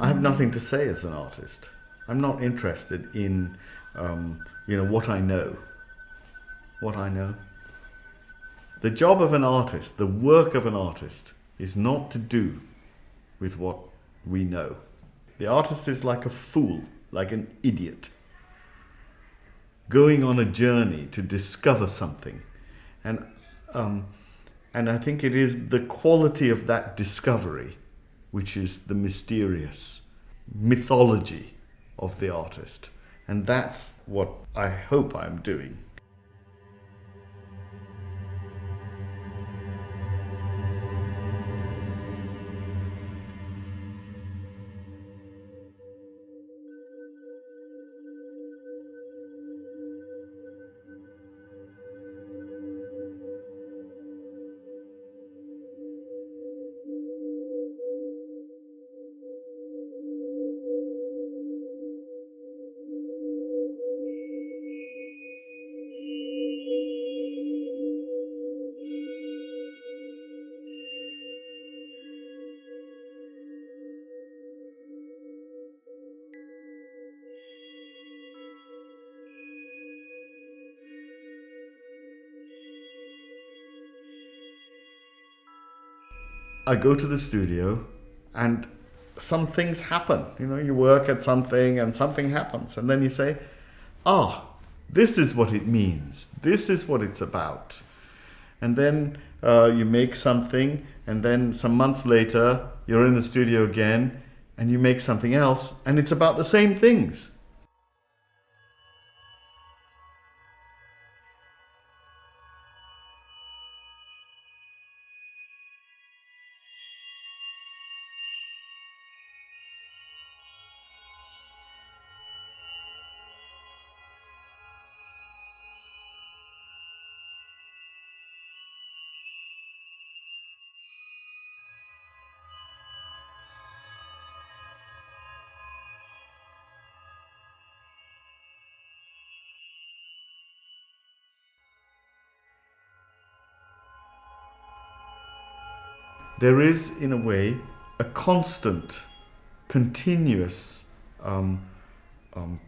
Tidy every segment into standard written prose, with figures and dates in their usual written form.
I have nothing to say as an artist. I'm not interested in, what I know. What I know. The job of an artist, the work of an artist, is not to do with what we know. The artist is like a fool, like an idiot, going on a journey to discover something. And I think it is the quality of that discovery which is the mysterious mythology of the artist. And that's what I hope I'm doing. I go to the studio and some things happen. You work at something and something happens. And then you say, this is what it means. This is what it's about. And then you make something, and then some months later, you're in the studio again and you make something else, and it's about the same things. There is, in a way, a constant, continuous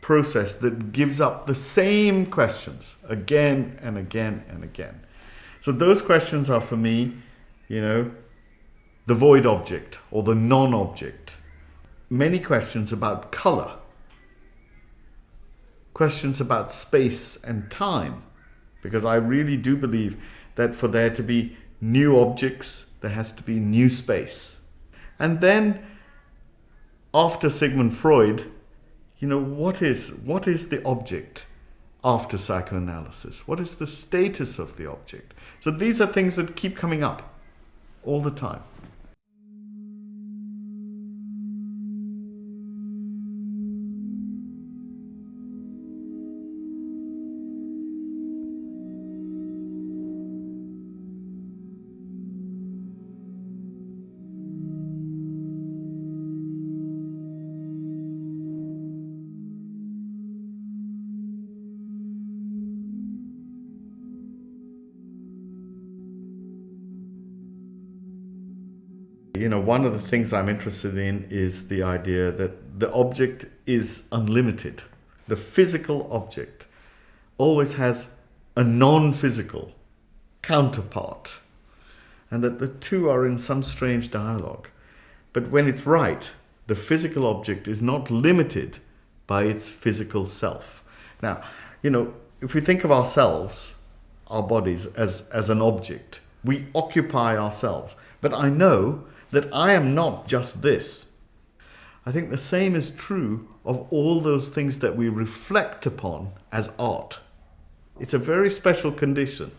process that gives up the same questions again and again and again. So those questions are, for me, the void object or the non-object. Many questions about color, questions about space and time, because I really do believe that for there to be new objects, there has to be new space. And then, after Sigmund Freud, what is the object after psychoanalysis? What is the status of the object? So these are things that keep coming up all the time. One of the things I'm interested in is the idea that the object is unlimited. The physical object always has a non-physical counterpart, and that the two are in some strange dialogue. But when it's right, the physical object is not limited by its physical self. Now, if we think of ourselves, our bodies, as an object, we occupy ourselves. But I know that I am not just this. I think the same is true of all those things that we reflect upon as art. It's a very special condition.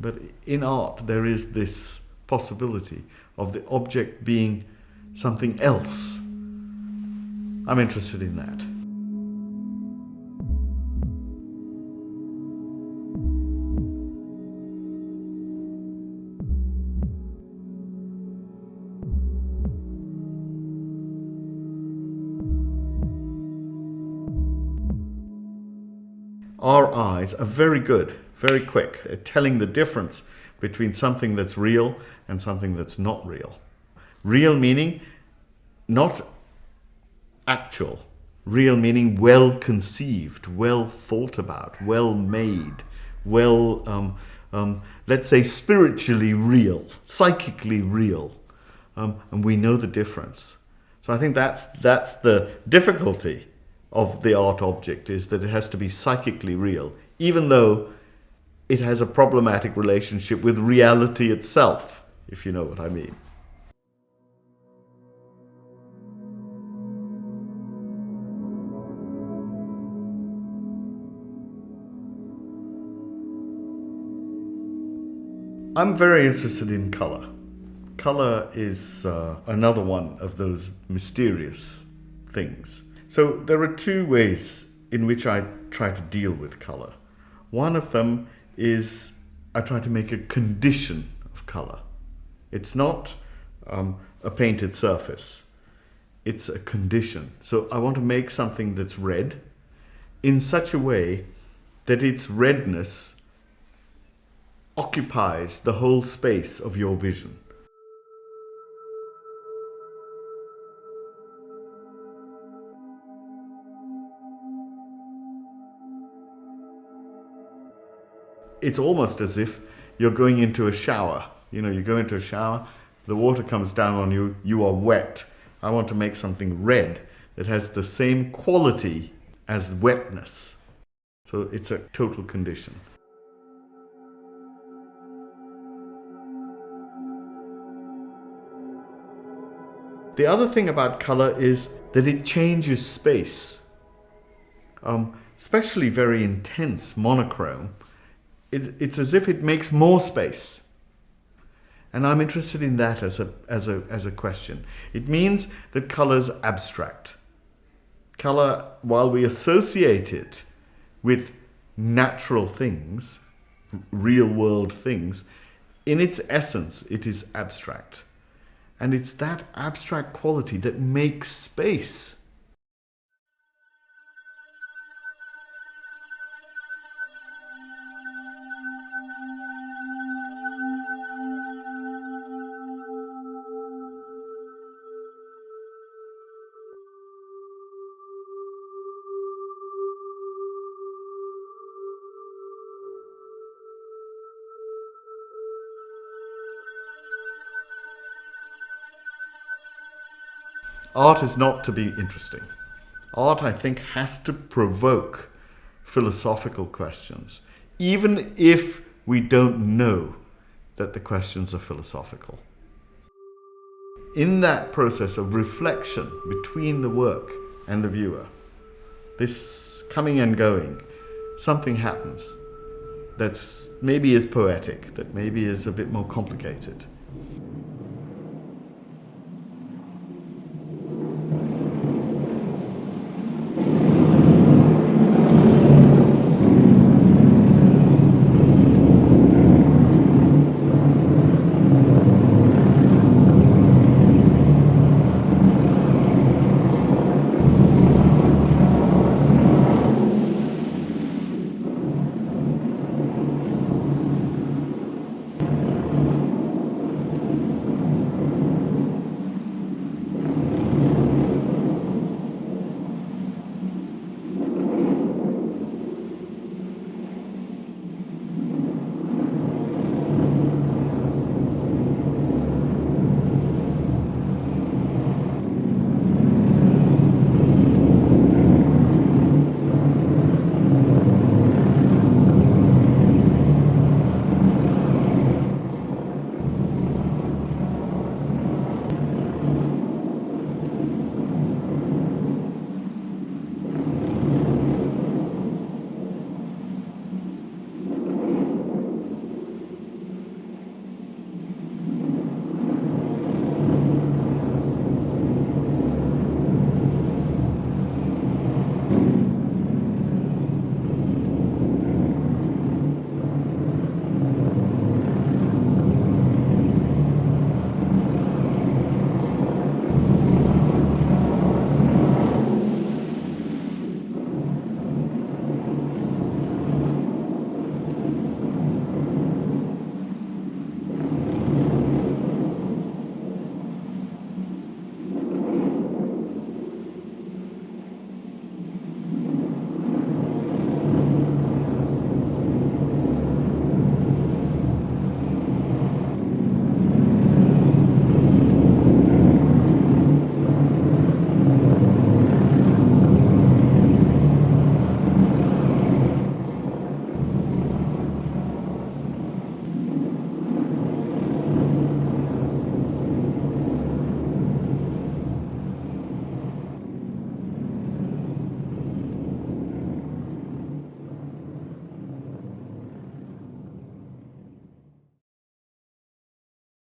But in art, there is this possibility of the object being something else. I'm interested in that. Our eyes are very good, very quick at telling the difference between something that's real and something that's not real. Real meaning not actual. Real meaning well conceived, well thought about, well made, well, let's say spiritually real, psychically real. And we know the difference. So I think that's the difficulty of the art object, is that it has to be psychically real, even though it has a problematic relationship with reality itself, if you know what I mean. I'm very interested in color. Color is another one of those mysterious things. So there are two ways in which I try to deal with color. One of them is I try to make a condition of color. It's not a painted surface. It's a condition. So I want to make something that's red in such a way that its redness occupies the whole space of your vision. It's almost as if you're going into a shower. You know, you go into a shower, the water comes down on you, you are wet. I want to make something red that has the same quality as wetness. So it's a total condition. The other thing about color is that it changes space. Especially very intense monochrome, it's as if it makes more space. And I'm interested in that as a question. It means that color's abstract. Color, while we associate it with natural things, real world things, in its essence, it is abstract. And it's that abstract quality that makes space. Art is not to be interesting. Art, I think, has to provoke philosophical questions, even if we don't know that the questions are philosophical. In that process of reflection between the work and the viewer, this coming and going, something happens that's maybe is poetic, that maybe is a bit more complicated.